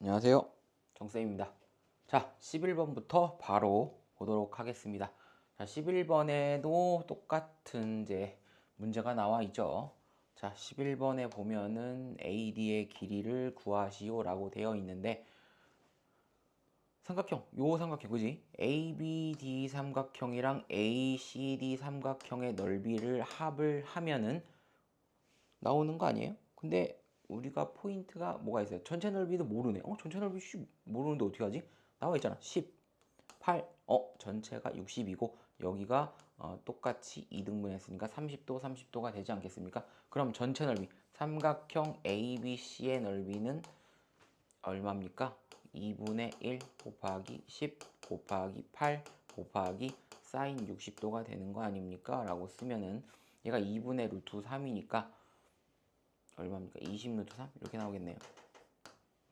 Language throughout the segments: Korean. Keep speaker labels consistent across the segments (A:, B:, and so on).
A: 안녕하세요. 정쌤입니다. 자, 11번부터 바로 보도록 하겠습니다. 자, 11번에도 똑같은 이제 문제가 나와 있죠. 자, 11번에 보면은 AD의 길이를 구하시오라고 되어 있는데 요 삼각형, 그지? ABD 삼각형이랑 ACD 삼각형의 넓이를 합을 하면은 나오는 거 아니에요? 근데 우리가 포인트가 뭐가 있어요? 전체 넓이도 모르네. 전체 넓이 모르는데 어떻게 하지? 나와 있잖아. 10, 8. 전체가 60이고 여기가 똑같이 2등분 했으니까 30도, 30도가 되지 않겠습니까? 그럼 전체 넓이 삼각형 ABC의 넓이는 얼마입니까? 2분의 1 곱하기 10 곱하기 8 곱하기 사인 60도가 되는 거 아닙니까? 라고 쓰면은 얘가 2분의 루트 3이니까 얼마입니까? 20 루트 3 이렇게 나오겠네요.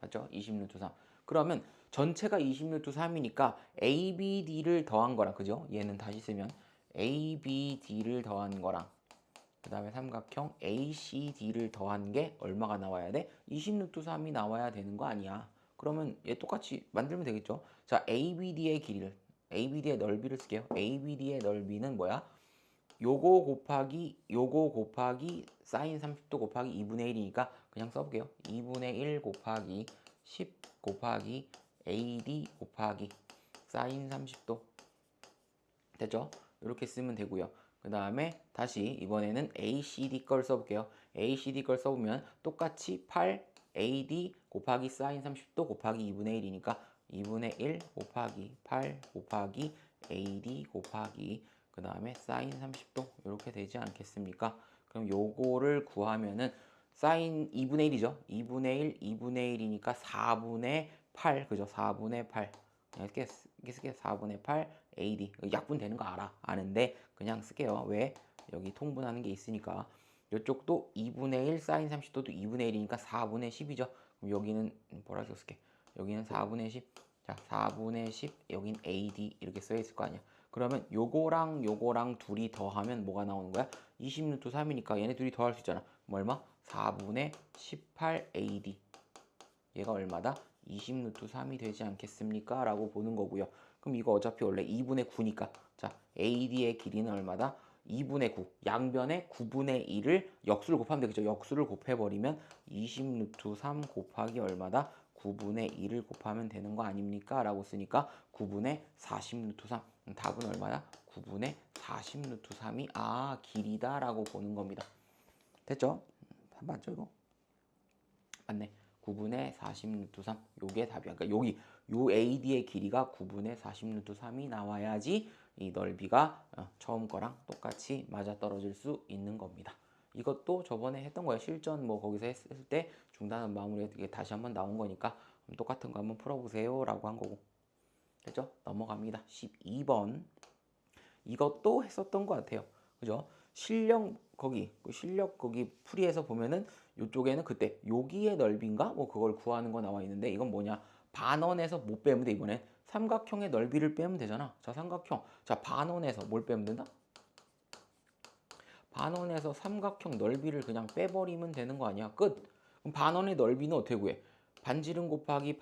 A: 맞죠? 20 루트 3. 그러면 전체가 20 루트 3이니까 ABD를 더한 거랑, 그죠? 얘는 다시 쓰면 ABD를 더한 거랑 그 다음에 삼각형 ACD를 더한 게 얼마가 나와야 돼? 20 루트 3이 나와야 되는 거 아니야? 그러면 얘 똑같이 만들면 되겠죠? 자, ABD의 길이를, ABD의 넓이를 쓸게요. ABD의 넓이는 뭐야? 요거 곱하기 사인 30도 곱하기 2분의 1이니까 그냥 써볼게요. 2분의 1 곱하기 10 곱하기 AD 곱하기 사인 30도 됐죠? 이렇게 쓰면 되고요. 그 다음에 다시 이번에는 ACD 걸 써볼게요. ACD 걸 써보면 똑같이 8 AD 곱하기 사인 30도 곱하기 2분의 1이니까 2분의 1 곱하기 8 곱하기 AD 곱하기 그 다음에 사인 30도 이렇게 되지 않겠습니까? 그럼 요거를 구하면은 사인 2분의 1이죠. 2분의 1, 2분의 1이니까 4분의 8, 그죠? 4분의 8. 이렇게 쓸게요. 4분의 8 AD. 약분 되는 거 아는데 그냥 쓸게요. 왜? 여기 통분하는 게 있으니까. 이쪽도 2분의 1 사인 30도도 2분의 1이니까 4분의 10이죠. 그럼 여기는 보라색 쓸게. 여기는 4분의 10. 자, 4분의 10. 여긴 AD 이렇게 써 있을 거 아니야. 그러면 요거랑 둘이 더하면 뭐가 나오는 거야? 20 루트 3이니까 얘네 둘이 더할 수 있잖아. 뭐 얼마? 4분의 18 AD. 얘가 얼마다? 20 루트 3이 되지 않겠습니까? 라고 보는 거고요. 그럼 이거 어차피 원래 2분의 9니까 자, AD의 길이는 얼마다? 2분의 9. 양변에 9분의 1을 역수를 곱하면 되겠죠. 역수를 곱해버리면 20 루트 3 곱하기 얼마다? 9분의 1을 곱하면 되는 거 아닙니까? 라고 쓰니까 9분의 40 루트 3. 답은 얼마야? 9분의 40 루트 3이 길이다 라고 보는 겁니다. 됐죠? 맞죠 이거? 맞네. 9분의 40 루트 3. 요게 답이야. 그러니까 여기 요 AD의 길이가 9분의 40 루트 3이 나와야지 이 넓이가 처음 거랑 똑같이 맞아떨어질 수 있는 겁니다. 이것도 저번에 했던 거예요. 실전 뭐 거기서 했을 때 중단은 마무리 이게 다시 한번 나온 거니까 똑같은 거 한번 풀어보세요 라고 한 거고. 됐죠? 넘어갑니다. 12번. 이것도 했었던 것 같아요. 그죠? 실력 거기 풀이해서 보면은 이쪽에는 그때 여기의 넓이인가 뭐 그걸 구하는 거 나와 있는데 이건 뭐냐? 반원에서 못 빼면 돼. 이번엔 삼각형의 넓이를 빼면 되잖아. 자, 삼각형. 자, 반원에서 뭘 빼면 된다? 반원에서 삼각형 넓이를 그냥 빼버리면 되는 거 아니야? 끝. 그럼 반원의 넓이는 어떻게 구해? 반지름 곱하기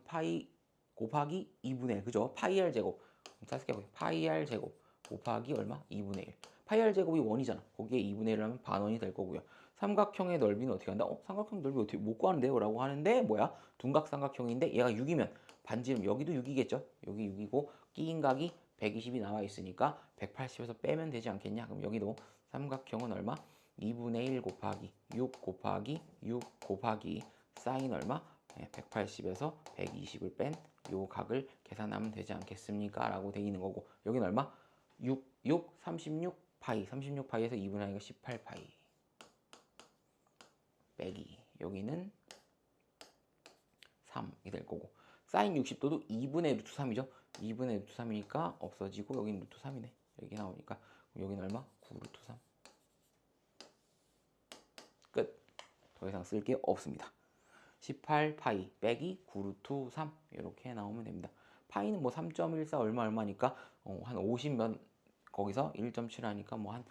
A: 파이 곱하기 2분의 1. 그죠? 파이 r 제곱. 다시 해볼게. 파이 r 제곱 곱하기 얼마? 2분의 1. 파이 r 제곱이 1이잖아. 거기에 2분의 1을 하면 반원이 될 거고요. 삼각형의 넓이는 어떻게 한다? 삼각형 넓이 어떻게 못 구하는데요? 라고 하는데 뭐야? 둔각 삼각형인데 얘가 6이면 반지름 여기도 6이겠죠? 여기 6이고 끼인 각이 120이 나와 있으니까 180에서 빼면 되지 않겠냐? 그럼 여기도 삼각형은 얼마? 2분의 1 곱하기 6 곱하기 6 곱하기 사인 얼마? 180에서 120을 뺀 요 각을 계산하면 되지 않겠습니까? 라고 되어 있는 거고 여기는 얼마? 6, 36 파이 36 파이에서 2분의 1가 18 파이 빼기 여기는 3이 될 거고 사인 60도도 2분의 루트 3이죠. 2분의 루트 3이니까 없어지고 여기는 루트 3이네. 여기 나오니까 여기는 얼마? 9 루트 3 끝. 더 이상 쓸 게 없습니다. 18 파이 빼기 9 루트 3 이렇게 나오면 됩니다. 파이는 뭐 3.14 얼마니까 한 50면 거기서 1.7 하니까 뭐 한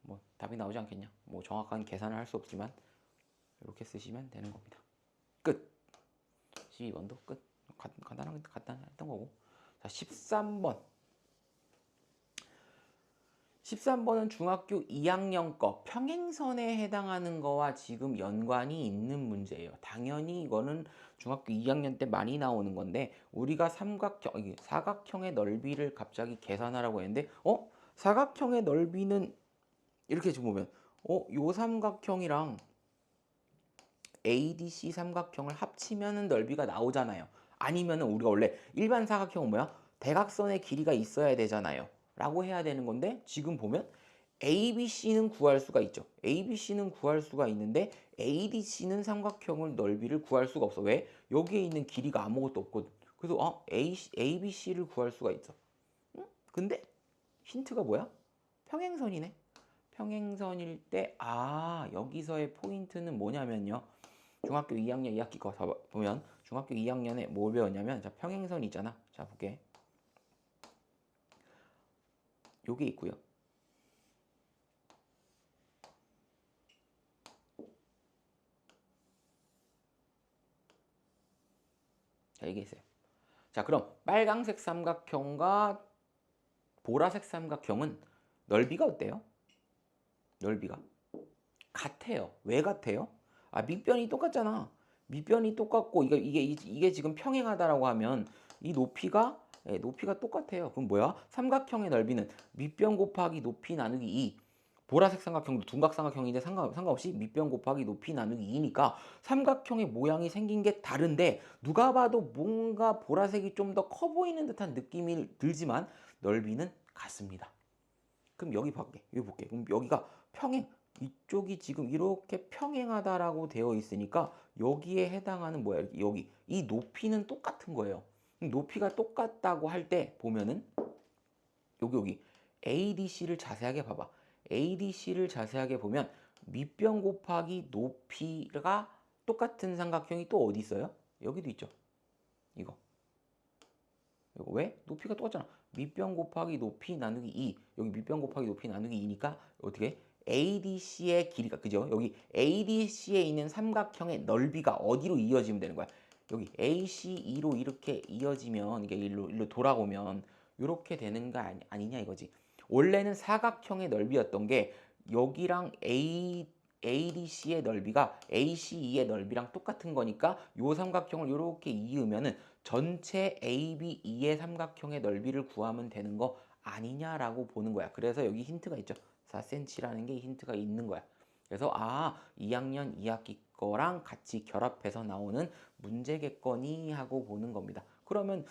A: 뭐 답이 나오지 않겠냐. 뭐 정확한 계산을 할 수 없지만 이렇게 쓰시면 되는 겁니다. 끝. 12번도 끝. 간단했던 거고. 자, 13번. 13번은 중학교 2학년 거 평행선에 해당하는 거와 지금 연관이 있는 문제예요. 당연히 이거는 중학교 2학년 때 많이 나오는 건데 우리가 사각형의 넓이를 갑자기 계산하라고 했는데 사각형의 넓이는 이렇게 지금 보면 요 삼각형이랑 ADC 삼각형을 합치면 넓이가 나오잖아요. 아니면은 우리가 원래 일반 사각형은 뭐야? 대각선의 길이가 있어야 되잖아요. 라고 해야 되는 건데 지금 보면 ABC는 구할 수가 있죠. ABC는 구할 수가 있는데 ADC는 삼각형을 넓이를 구할 수가 없어. 왜? 여기에 있는 길이가 아무것도 없거든. 그래서 ABC를 구할 수가 있어. 응? 근데 힌트가 뭐야? 평행선이네. 평행선일 때 여기서의 포인트는 뭐냐면요. 중학교 2학년 2학기 거 보면 중학교 2학년에 뭘 배웠냐면 자, 평행선 있잖아. 자, 볼게. 요게 있고요. 자, 이게 있어요. 자, 그럼 빨강색 삼각형과 보라색 삼각형은 넓이가 어때요? 넓이가 같아요. 왜 같아요? 밑변이 똑같잖아. 밑변이 똑같고 이게 지금 평행하다라고 하면 이 높이가 똑같아요. 그럼 뭐야? 삼각형의 넓이는 밑변 곱하기 높이 나누기 2. 보라색 삼각형도 둔각삼각형인데 상관없이 밑변 곱하기 높이 나누기 2니까 삼각형의 모양이 생긴 게 다른데 누가 봐도 뭔가 보라색이 좀 더 커 보이는 듯한 느낌이 들지만 넓이는 같습니다. 그럼 여기 볼게. 그럼 여기가 평행. 이쪽이 지금 이렇게 평행하다라고 되어 있으니까 여기에 해당하는 뭐야? 여기 이 높이는 똑같은 거예요. 높이가 똑같다고 할 때 보면은 여기 ADC를 자세하게 봐봐. ADC를 자세하게 보면 밑변 곱하기 높이가 똑같은 삼각형이 또 어디 있어요? 여기도 있죠. 이거 왜? 높이가 똑같잖아. 밑변 곱하기 높이 나누기 2. 여기 밑변 곱하기 높이 나누기 2니까 어떻게? ADC의 길이가 그죠? 여기 ADC에 있는 삼각형의 넓이가 어디로 이어지면 되는 거야? 여기 ACE로 이렇게 이어지면 이게 일로 돌아오면 이렇게 되는 거 아니냐 이거지. 원래는 사각형의 넓이였던 게 여기랑 ADC의 넓이가 ACE의 넓이랑 똑같은 거니까 요 삼각형을 이렇게 이으면은 전체 ABE의 삼각형의 넓이를 구하면 되는 거 아니냐라고 보는 거야. 그래서 여기 힌트가 있죠. 4cm라는 게 힌트가 있는 거야. 그래서 2학년 2학기 거랑 같이 결합해서 나오는 문제겠거니 하고 보는 겁니다. 그러면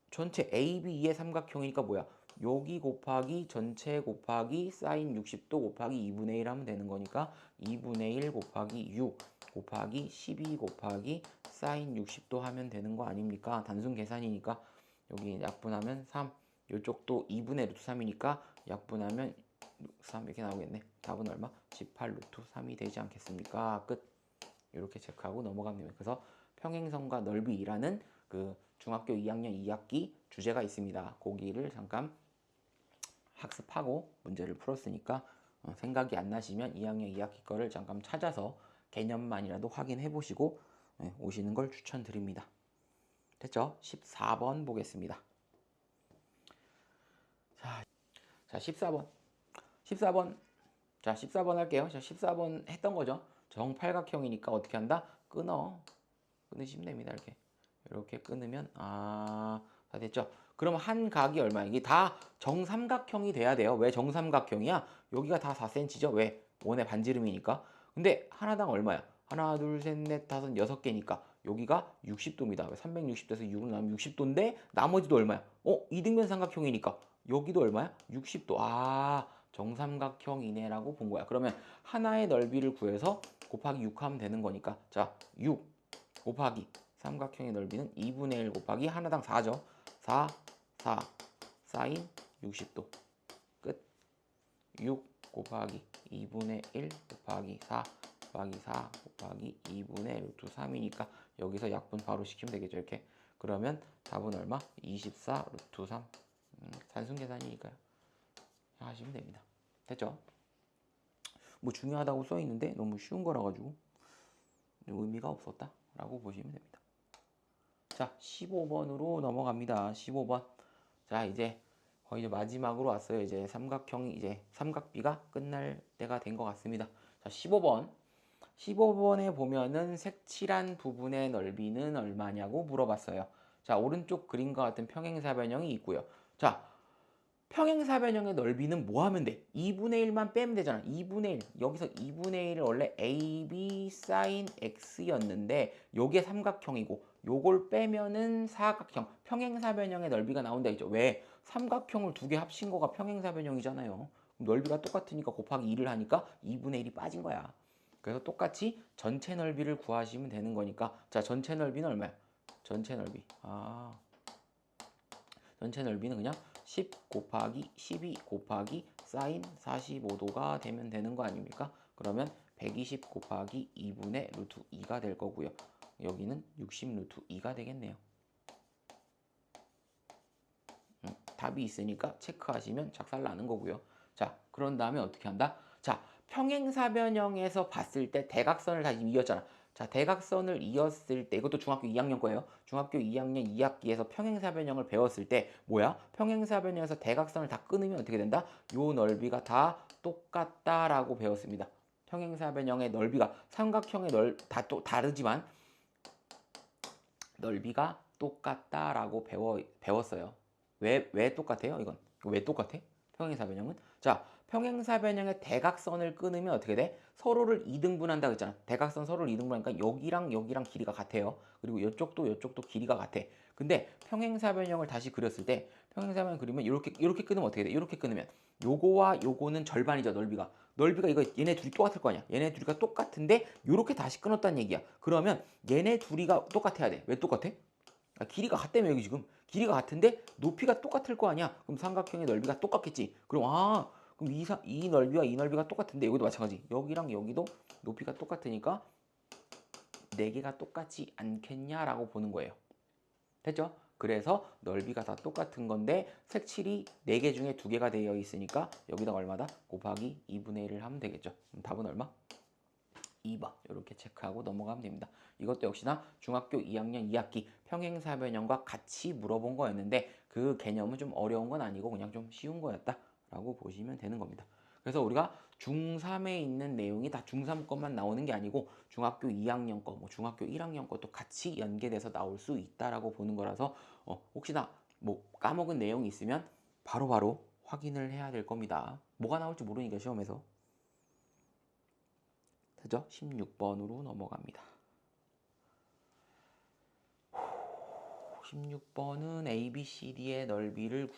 A: 전체 ABE의 삼각형이니까 뭐야? 여기 곱하기 전체 곱하기 사인 60도 곱하기 2분의 1 하면 되는 거니까 2분의 1 곱하기 6 곱하기 12 곱하기 사인 60도 하면 되는 거 아닙니까? 단순 계산이니까 여기 약분하면 3 이쪽도 2분의 루트 3이니까 약분하면 3 이렇게 나오겠네. 답은 얼마? 18 루트 3이 되지 않겠습니까? 끝. 이렇게 체크하고 넘어가면 됩니다. 그래서 평행선과 넓이라는 그 중학교 2학년 2학기 주제가 있습니다. 거기를 잠깐 학습하고 문제를 풀었으니까 생각이 안 나시면 2학년 2학기 거를 잠깐 찾아서 개념만이라도 확인해 보시고 오시는 걸 추천드립니다. 됐죠? 14번 보겠습니다. 자, 14번. 14번. 자, 14번 할게요. 자, 14번 했던 거죠. 정팔각형이니까 어떻게 한다? 끊으시면 됩니다. 이렇게 끊으면 다 됐죠? 그럼 한 각이 얼마야? 이게 다 정삼각형이 돼야 돼요. 왜 정삼각형이야? 여기가 다 4cm죠? 왜? 원의 반지름이니까. 근데 하나당 얼마야? 하나, 둘, 셋, 넷, 다섯, 6개니까 여기가 60도입니다. 360도에서 6을 나누면 60도인데 나머지도 얼마야? 이등변 삼각형이니까 여기도 얼마야? 60도. 정삼각형이네라고 본 거야. 그러면 하나의 넓이를 구해서 곱하기 6 하면 되는 거니까 자, 6 곱하기 삼각형의 넓이는 2분의 1 곱하기 하나당 4죠. 4 사인 60도 끝. 6 곱하기 2분의 1 곱하기 4 곱하기 4 곱하기 2분의 루트 3이니까 여기서 약분 바로 시키면 되겠죠. 이렇게. 그러면 답은 얼마? 24 루트 3. 단순 계산이니까요. 하시면 됩니다. 됐죠? 뭐 중요하다고 써 있는데 너무 쉬운 거라 가지고 의미가 없었다라고 보시면 됩니다. 자, 15번으로 넘어갑니다. 15번. 자, 이제 거의 이제 마지막으로 왔어요. 이제 삼각형이 이제 삼각비가 끝날 때가 된 것 같습니다. 자, 15번. 15번에 보면은 색칠한 부분의 넓이는 얼마냐고 물어봤어요. 자, 오른쪽 그림과 같은 평행사변형이 있고요. 자, 평행사변형의 넓이는 뭐 하면 돼? 2분의 1만 빼면 되잖아. 2분의 1. 여기서 2분의 1을 원래 AB sin X였는데 요게 삼각형이고 요걸 빼면은 사각형, 평행사변형의 넓이가 나온다 했죠. 왜? 삼각형을 두 개 합친 거가 평행사변형이잖아요. 넓이가 똑같으니까 곱하기 2를 하니까 2분의 1이 빠진 거야. 그래서 똑같이 전체 넓이를 구하시면 되는 거니까 자, 전체 넓이는 얼마야? 전체 넓이. 전체 넓이는 그냥 10 곱하기 12 곱하기 사인 45도가 되면 되는 거 아닙니까? 그러면 120 곱하기 2분의 루트 2가 될 거고요. 여기는 60 루트 2가 되겠네요. 답이 있으니까 체크하시면 작살 나는 거고요. 자, 그런 다음에 어떻게 한다? 자, 평행사변형에서 봤을 때 대각선을 다시 이었잖아. 자, 대각선을 이었을 때 이것도 중학교 2학년 거예요. 중학교 2학년 2학기에서 평행사변형을 배웠을 때 뭐야? 평행사변형에서 대각선을 다 끊으면 어떻게 된다? 요 넓이가 다 똑같다라고 배웠습니다. 평행사변형의 넓이가 삼각형의 다 또 다르지만 넓이가 똑같다라고 배웠어요. 왜 똑같아요? 이건 왜 똑같아? 평행사변형은 자, 평행사변형의 대각선을 끊으면 어떻게 돼? 서로를 이등분한다 그랬잖아. 대각선 서로를 이등분하니까 여기랑 여기랑 길이가 같아요. 그리고 이쪽도 길이가 같아. 근데 평행사변형을 다시 그렸을 때 평행사변형 그리면 이렇게 끊으면 어떻게 돼? 이렇게 끊으면 요거와 요거는 절반이죠. 넓이가 이거 얘네 둘이 똑같을 거 아니야. 얘네 둘이가 똑같은데 이렇게 다시 끊었다는 얘기야. 그러면 얘네 둘이가 똑같아야 돼. 왜 똑같아? 길이가 같다며 여기 지금 길이가 같은데 높이가 똑같을 거 아니야. 그럼 삼각형의 넓이가 똑같겠지. 그럼 이 넓이와 이 넓이가 똑같은데 여기도 마찬가지. 여기랑 여기도 높이가 똑같으니까 네 개가 똑같지 않겠냐라고 보는 거예요. 됐죠? 그래서 넓이가 다 똑같은 건데 색칠이 4개 중에 2개가 되어 있으니까 여기다 얼마다? 곱하기 2분의 1을 하면 되겠죠. 그럼 답은 얼마? 2번 이렇게 체크하고 넘어가면 됩니다. 이것도 역시나 중학교 2학년 2학기 평행사변형과 같이 물어본 거였는데 그 개념은 좀 어려운 건 아니고 그냥 좀 쉬운 거였다라고 보시면 되는 겁니다. 그래서 우리가 중3에 있는 내용이 다 중3 것만 나오는 게 아니고 중학교 2학년 거, 뭐 중학교 1학년 것도 같이 연계돼서 나올 수 있다라고 보는 거라서 혹시나 뭐 까먹은 내용이 있으면 바로바로 확인을 해야 될 겁니다. 뭐가 나올지 모르니까 시험에서. 그죠? 16번으로 넘어갑니다. 16번은 ABCD의 넓이를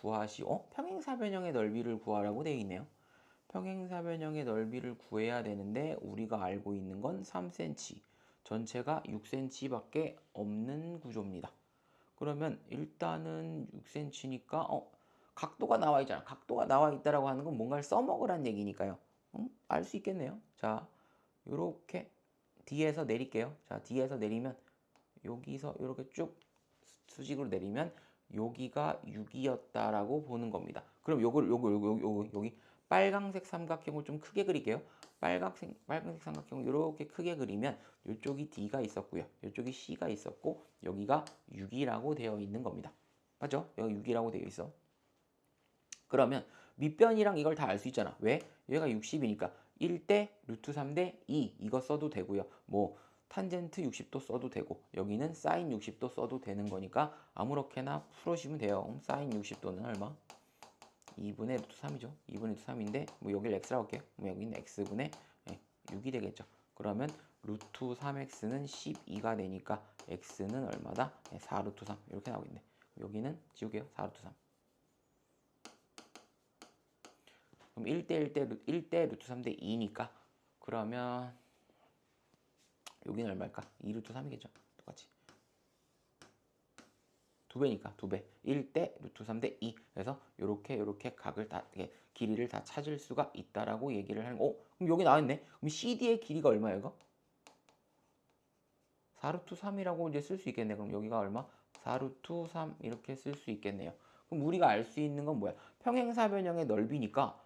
A: 평행사변형의 넓이를 구하라고 되어 있네요. 평행사변형의 넓이를 구해야 되는데 우리가 알고 있는 건 3cm, 전체가 6cm밖에 없는 구조입니다. 그러면 일단은 6cm니까 각도가 나와 있잖아. 각도가 나와 있다라고 하는 건 뭔가를 써먹으란 얘기니까요. 알 수 있겠네요. 자, 요렇게 D에서 내릴게요. 자, D에서 내리면 여기서 이렇게 쭉 수직으로 내리면 여기가 6이었다라고 보는 겁니다. 그럼 여기 빨강색 삼각형을 좀 크게 그릴게요. 빨간색 삼각형을 이렇게 크게 그리면 이쪽이 D가 있었고요. 이쪽이 C가 있었고 여기가 6이라고 되어 있는 겁니다. 맞죠? 여기 6이라고 되어 있어. 그러면 밑변이랑 이걸 다 알 수 있잖아. 왜? 얘가 60이니까 1대 루트 3대 2 이거 써도 되고요. 뭐 탄젠트 60도 써도 되고 여기는 사인 60도 써도 되는 거니까 아무렇게나 풀으시면 돼요. 사인 60도는 얼마? 2분의 루트 3이죠. 2분의 루트 3인데 뭐 여기를 x라고 할게요. 뭐 여기는 x분의 6이 되겠죠. 그러면 루트 3x는 12가 되니까 x는 얼마다? 4 루트 3 이렇게 나오겠네. 여기는 지울게요. 4 루트 3. 그럼 1대 루트 3대 2니까 그러면 여기는 얼마일까? 2 루트 3이겠죠. 똑같이. 2배니까 2배. 1대 루트 3대 2. 그래서 요렇게 각을 다 길이를 다 찾을 수가 있다라고 얘기를 하는 거. 그럼 여기 나왔네. 그럼 CD의 길이가 얼마예요, 이거? 4 루트 3이라고 이제 쓸 수 있겠네. 그럼 여기가 얼마? 4 루트 3 이렇게 쓸 수 있겠네요. 그럼 우리가 알 수 있는 건 뭐야? 평행사변형의 넓이니까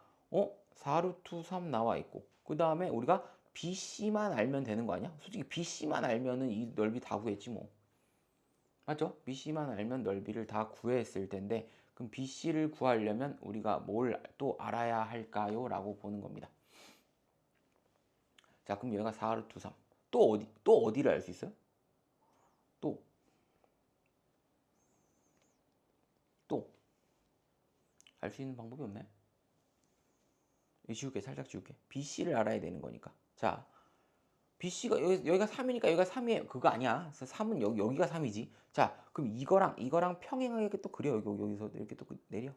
A: 4 루트 3 나와 있고 그 다음에 우리가 BC만 알면 되는 거 아니야? 솔직히 BC만 알면은 이 넓이 다 구했지 뭐. 맞죠? BC만 알면 넓이를 다 구했을 텐데 그럼 BC를 구하려면 우리가 뭘 또 알아야 할까요? 라고 보는 겁니다. 자, 그럼 여기가 4루트 3. 또 어디를 알 수 있어요? 또 알 수 있는 방법이 없나요? 지울게, 살짝 지울게. BC를 알아야 되는 거니까. 자, BC가 여기가 3이니까 여기가 3이에요. 그거 아니야. 3은 여기가 3이지. 자, 그럼 이거랑 평행하게 또 그려. 여기서 이렇게 또 내려.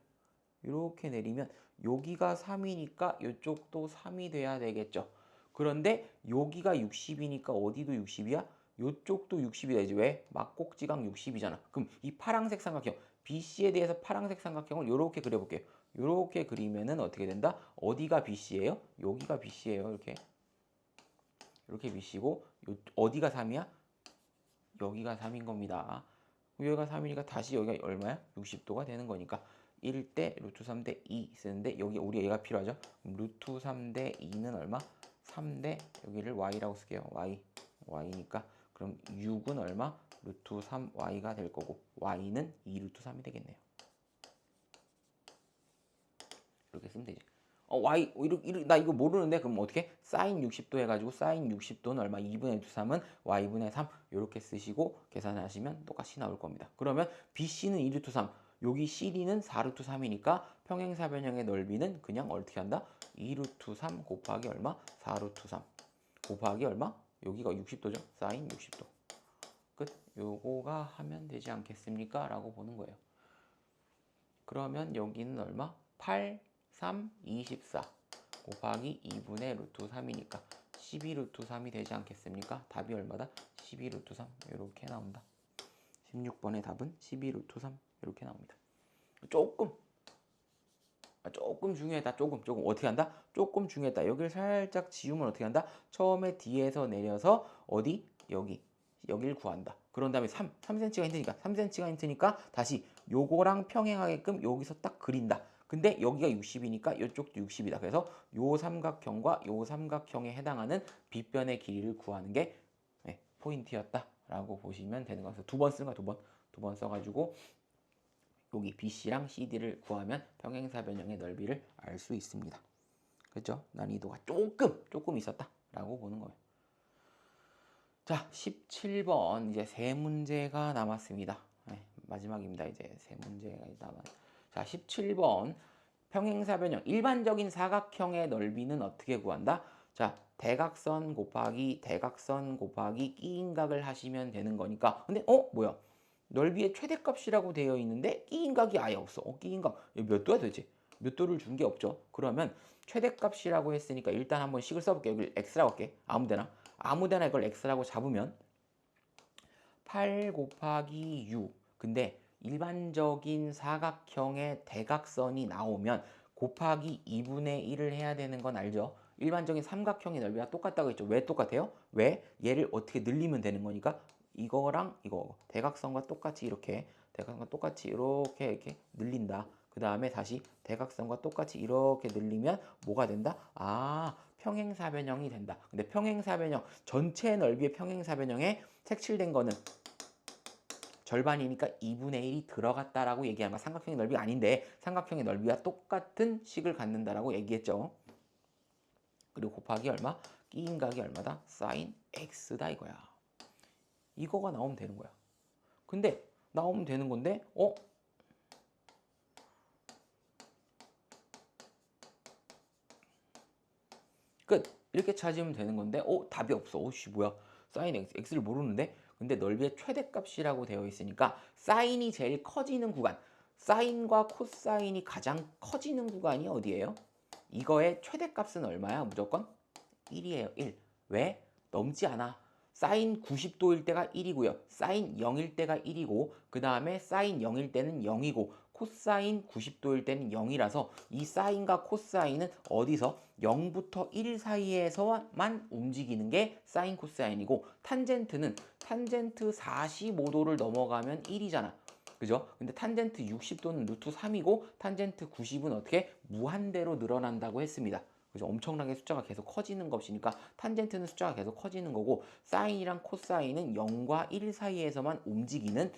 A: 이렇게 내리면 여기가 3이니까 이쪽도 3이 돼야 되겠죠. 그런데 여기가 60이니까 어디도 60이야? 이쪽도 60이 되지. 왜? 막곡지각 60이잖아. 그럼 이 파란색 삼각형 BC에 대해서 파란색 삼각형을 이렇게 그려볼게요. 이렇게 그리면은 어떻게 된다? 어디가 BC예요? 여기가 BC예요. 이렇게 BC고 어디가 3이야? 여기가 3인 겁니다. 여기가 3이니까 다시 여기가 얼마야? 60도가 되는 거니까 1대 루트 3대 2 쓰는데 여기 우리 얘가 필요하죠? 루트 3대 2는 얼마? 3대 여기를 y라고 쓸게요. y니까 그럼 6은 얼마? 루트 3y가 될 거고 y는 2 루트 3이 되겠네요. 이렇게 쓰면 되지. y 나 이거 모르는데 그럼 어떻게? 사인 60도 해가지고 사인 60도는 얼마? 2분의 루트 3은 y분의 3 이렇게 쓰시고 계산하시면 똑같이 나올 겁니다. 그러면 BC는 2 루트 3 여기 CD는 4 루트 3이니까 평행사변형의 넓이는 그냥 어떻게 한다? 2 루트 3 곱하기 얼마? 4 루트 3 곱하기 얼마? 여기가 60도죠. 사인 60도 끝. 요거가 하면 되지 않겠습니까? 라고 보는 거예요. 그러면 여기는 얼마? 8 3, 24 곱하기 2분의 루트 3이니까 12 루트 3이 되지 않겠습니까? 답이 얼마다? 12 루트 3 이렇게 나온다. 16번의 답은 12 루트 3 이렇게 나옵니다. 조금 중요했다. 조금 어떻게 한다? 조금 중요했다. 여기를 살짝 지우면 어떻게 한다? 처음에 D에서 내려서 어디? 여기를 구한다. 그런 다음에 3cm가 힌트니까 3cm가 힌트니까 다시 요거랑 평행하게끔 여기서 딱 그린다. 근데 여기가 60이니까 이쪽도 60이다. 그래서 요 삼각형과 요 삼각형에 해당하는 빗변의 길이를 구하는 게 포인트였다라고 보시면 되는 거예요. 두 번 쓰는 거야, 두 번 써가지고 여기 BC랑 CD를 구하면 평행사변형의 넓이를 알 수 있습니다. 그렇죠? 난이도가 조금 있었다라고 보는 거예요. 자, 17번 이제 세 문제가 남았습니다. 마지막입니다. 이제 세 문제가 남았. 자, 17번 평행사변형 일반적인 사각형의 넓이는 어떻게 구한다? 자, 대각선 곱하기 끼인각을 하시면 되는 거니까. 근데 뭐야? 넓이의 최대값이라고 되어 있는데 끼인각이 아예 없어. 끼인각 몇 도야 도대체? 몇 도를 준 게 없죠. 그러면 최대값이라고 했으니까 일단 한번 식을 써볼게요. 여기 x라고 할게. 아무데나 이걸 x라고 잡으면 8 곱하기 6. 근데 일반적인 사각형의 대각선이 나오면 곱하기 2분의 1을 해야 되는 건 알죠? 일반적인 삼각형의 넓이가 똑같다고 했죠. 왜 똑같아요? 왜? 얘를 어떻게 늘리면 되는 거니까 이거랑 이거 대각선과 똑같이 이렇게 늘린다. 그 다음에 다시 대각선과 똑같이 이렇게 늘리면 뭐가 된다? 평행사변형이 된다. 근데 평행사변형 전체 넓이의 평행사변형에 색칠된 거는 절반이니까 2분의 1이 들어갔다라고 얘기하는 거야. 삼각형의 넓이가 아닌데 삼각형의 넓이와 똑같은 식을 갖는다라고 얘기했죠. 그리고 곱하기 얼마? 끼인각이 얼마다? 사인 x다 이거야. 이거가 나오면 되는 거야. 근데 나오면 되는 건데 끝. 이렇게 찾으면 되는 건데 답이 없어. 뭐야? 사인 x를 모르는데 근데 넓이의 최대값이라고 되어 있으니까 사인이 제일 커지는 구간, 사인과 코사인이 가장 커지는 구간이 어디예요? 이거의 최대값은 얼마야? 무조건 1이에요. 1. 왜? 넘지 않아. 사인 90도일 때가 1이고요. 사인 0일 때가 1이고 그 다음에 사인 0일 때는 0이고 코사인 90도일 때는 0이라서 이 사인과 코사인은 어디서 0부터 1 사이에서만 움직이는 게 사인 코사인이고 탄젠트는 탄젠트 45도를 넘어가면 1이잖아. 그죠? 근데 탄젠트 60도는 루트 3이고 탄젠트 90은 어떻게? 무한대로 늘어난다고 했습니다. 그죠? 엄청나게 숫자가 계속 커지는 것이니까 탄젠트는 숫자가 계속 커지는 거고 사인이랑 코사인은 0과 1 사이에서만 움직이는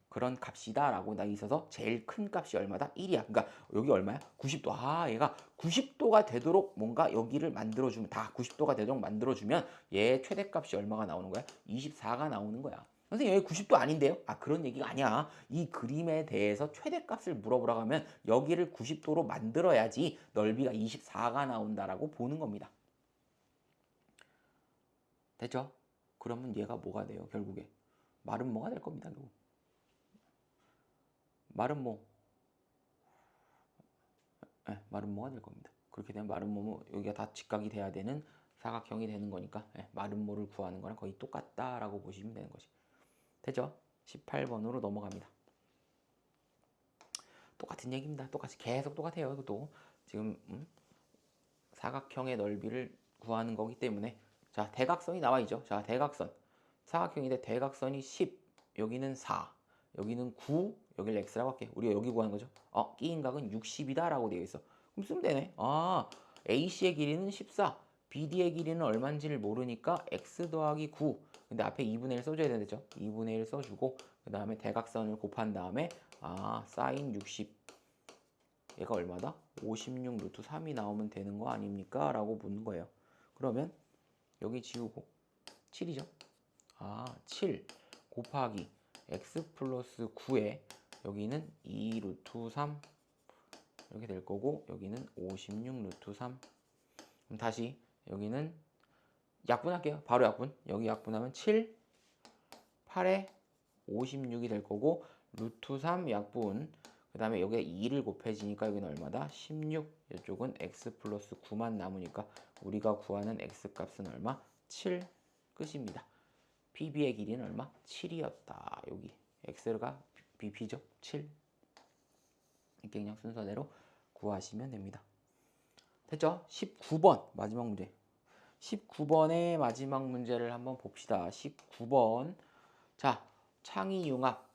A: 그런 값이다 라고 나 있어서 제일 큰 값이 얼마다? 1이야. 그러니까 여기 얼마야? 90도. 아, 얘가 90도가 되도록 뭔가 여기를 만들어주면, 다 90도가 되도록 만들어주면 얘 최대값이 얼마가 나오는 거야? 24가 나오는 거야. 선생님 여기 90도 아닌데요? 아, 그런 얘기가 아니야. 이 그림에 대해서 최대값을 물어보라고 하면 여기를 90도로 만들어야지 넓이가 24가 나온다라고 보는 겁니다. 됐죠? 그러면 얘가 뭐가 돼요? 결국에 말은 뭐가 될 겁니다. 결국 말은 뭐, 말은 뭐가 될 겁니다. 그렇게 되면 말은 뭐 여기가 다 직각이 돼야 되는 사각형이 되는 거니까 말은 뭐를 구하는 거랑 거의 똑같다라고 보시면 되는 거지. 됐죠? 18번으로 넘어갑니다. 똑같은 얘기입니다. 똑같이 계속 똑같아요. 이것도 지금 사각형의 넓이를 구하는 거기 때문에 자, 대각선이 나와 있죠. 자, 대각선 사각형인데 대각선이 10, 여기는 4, 여기는 9, 여기를 x라고 할게. 우리가 여기 구하는 거죠. 끼인 각은 60이다 라고 되어 있어. 그럼 쓰면 되네. 아, AC의 길이는 14, BD의 길이는 얼마인지를 모르니까 x 더하기 9. 근데 앞에 2분의 1 써줘야 되겠죠. 2분의 1 써주고 그 다음에 대각선을 곱한 다음에 사인 60, 얘가 얼마다? 56 루트 3이 나오면 되는 거 아닙니까? 라고 묻는 거예요. 그러면 여기 지우고 7이죠. 7 곱하기 x 플러스 9에 여기는 2 루트 3 이렇게 될 거고 여기는 56 루트 3. 그럼 다시 여기는 약분할게요. 바로 약분. 여기 약분하면 7, 8에 56이 될 거고 루트 3 약분. 그 다음에 여기에 2를 곱해지니까 여기는 얼마다? 16. 이쪽은 x 플러스 9만 남으니까 우리가 구하는 x 값은 얼마? 7. 끝입니다. PB의 길이는 얼마? 7이었다. 여기 x가 BP죠. 7. 이렇게 그냥 순서대로 구하시면 됩니다. 됐죠? 19번 마지막 문제. 19번의 마지막 문제를 한번 봅시다. 19번. 자, 창의융합.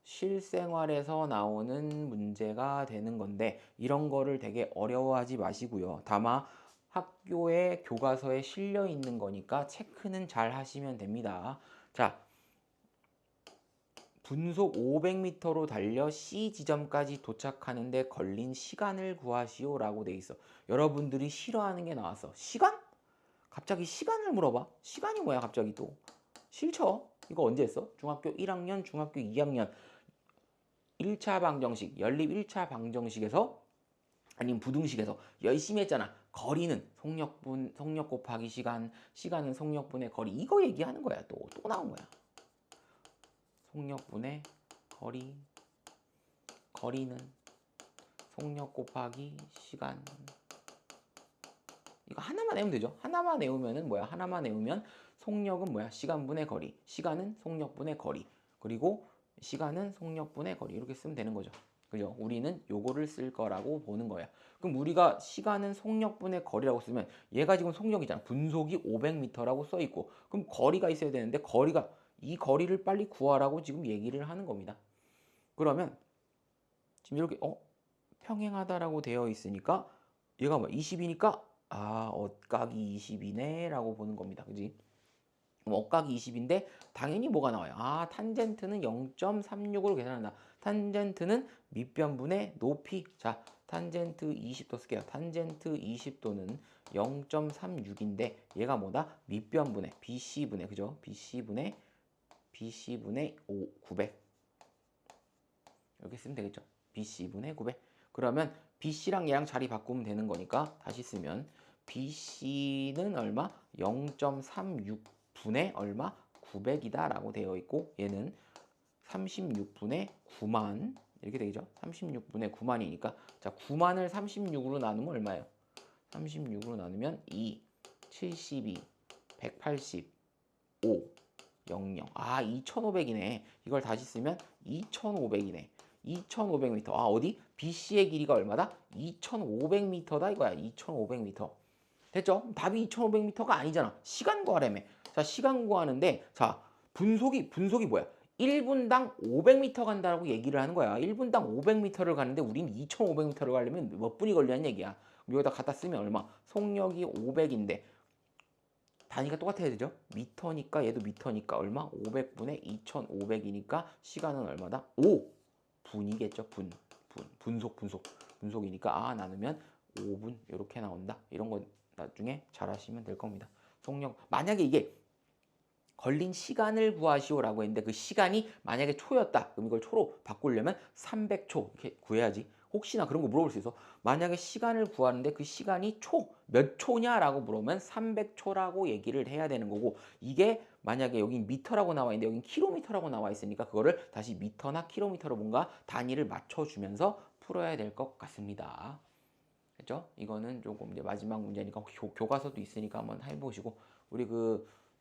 A: 실생활에서 나오는 문제가 되는 건데 이런 거를 되게 어려워하지 마시고요. 다만 학교의 교과서에 실려 있는 거니까 체크는 잘 하시면 됩니다. 자, 분속 500m로 달려 C 지점까지 도착하는데 걸린 시간을 구하시오 라고 돼 있어. 여러분들이 싫어하는 게 나왔어. 시간? 갑자기 시간을 물어봐? 시간이 뭐야 갑자기 또? 싫죠? 이거 언제 했어? 중학교 1학년, 중학교 2학년 1차 방정식, 연립 1차 방정식에서 아니면 부등식에서 열심히 했잖아. 거리는 속력분, 속력 곱하기 시간, 시간은 속력분의 거리. 이거 얘기하는 거야. 또 나온 거야. 속력분의 거리, 거리는 속력 곱하기 시간. 이거 하나만 외우면 되죠. 하나만 외우면은 뭐야? 하나만 외우면 속력은 뭐야? 시간분의 거리, 시간은 속력분의 거리, 그리고 시간은 속력분의 거리. 이렇게 쓰면 되는 거죠. 그죠? 우리는 요거를 쓸 거라고 보는 거야. 그럼 우리가 시간은 속력분의 거리라고 쓰면 얘가 지금 속력이잖아. 분속이 500m라고 써 있고 그럼 거리가 있어야 되는데 거리가 이 거리를 빨리 구하라고 지금 얘기를 하는 겁니다. 그러면 지금 이렇게 평행하다라고 되어 있으니까 얘가 뭐 20이니까 억각이 20이네 라고 보는 겁니다. 그지? 그럼 억각이 20인데 당연히 뭐가 나와요? 탄젠트는 0.36으로 계산한다. 탄젠트는 밑변분의 높이. 자, 탄젠트 20도 쓸게요. 탄젠트 20도는 0.36인데 얘가 뭐다? 밑변분의 BC분의, 그죠? BC분의 900 이렇게 쓰면 되겠죠. BC분의 900. 그러면 BC랑 얘랑 자리 바꾸면 되는 거니까 다시 쓰면 BC는 얼마? 0.36분의 얼마? 900이다 라고 되어 있고 얘는 36분의 9만 이렇게 되죠. 36분의 9만이니까 자 9만을 36으로 나누면 얼마예요? 36으로 나누면 2, 72, 185, 00. 2500이네. 이걸 다시 쓰면 2500이네. 2500m. 어디? BC의 길이가 얼마다? 2500m다 이거야. 2500m. 됐죠? 답이 2500m가 아니잖아. 시간 구하라며. 자, 시간 구하는데 자, 분속이 뭐야? 1분당 500m 간다라고 얘기를 하는 거야. 1분당 500m를 가는데 우린 2500m를 가려면 몇 분이 걸리는 얘기야. 여기다 갖다 쓰면 얼마? 속력이 500인데 단위가 똑같아야 되죠. 미터니까 얘도 미터니까 얼마? 500분의 2500이니까 시간은 얼마다? 5 분이겠죠. 분속이니까 나누면 5분 이렇게 나온다. 이런 거 나중에 잘 하시면 될 겁니다. 속력 만약에 이게 걸린 시간을 구하시오라고 했는데 그 시간이 만약에 초였다. 그럼 이걸 초로 바꾸려면 300초 이렇게 구해야지. 혹시나 그런 거 물어볼 수 있어. 만약에 시간을 구하는데 그 시간이 몇 초냐라고 물으면 300초라고 얘기를 해야 되는 거고, 이게 만약에 여기 미터라고 나와 있는데 여기 킬로미터라고 나와 있으니까 그거를 다시 미터나 킬로미터로 뭔가 단위를 맞춰주면서 풀어야 될 것 같습니다. 그죠? 이거는 조금 이제 마지막 문제니까 교과서도 있으니까 한번 해보시고, 우리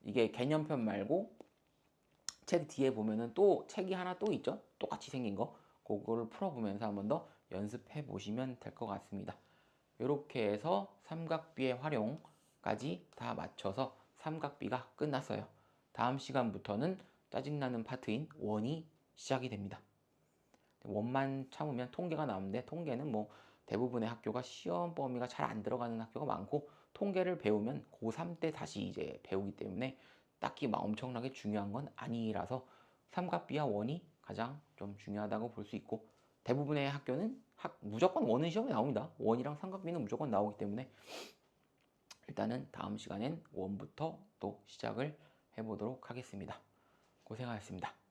A: 이게 개념편 말고 책 뒤에 보면은 또 책이 하나 또 있죠? 똑같이 생긴 거. 그거를 풀어보면서 한번 더 연습해 보시면 될 것 같습니다. 이렇게 해서 삼각비의 활용까지 다 맞춰서 삼각비가 끝났어요. 다음 시간부터는 짜증나는 파트인 원이 시작이 됩니다. 원만 참으면 통계가 나오는데, 통계는 뭐 대부분의 학교가 시험 범위가 잘 안 들어가는 학교가 많고, 통계를 배우면 고3 때 다시 이제 배우기 때문에 딱히 막 엄청나게 중요한 건 아니라서 삼각비와 원이 가장 좀 중요하다고 볼 수 있고, 대부분의 학교는 무조건 원은 시험에 나옵니다. 원이랑 삼각비는 무조건 나오기 때문에 일단은 다음 시간엔 원부터 또 시작을 해보도록 하겠습니다. 고생하셨습니다.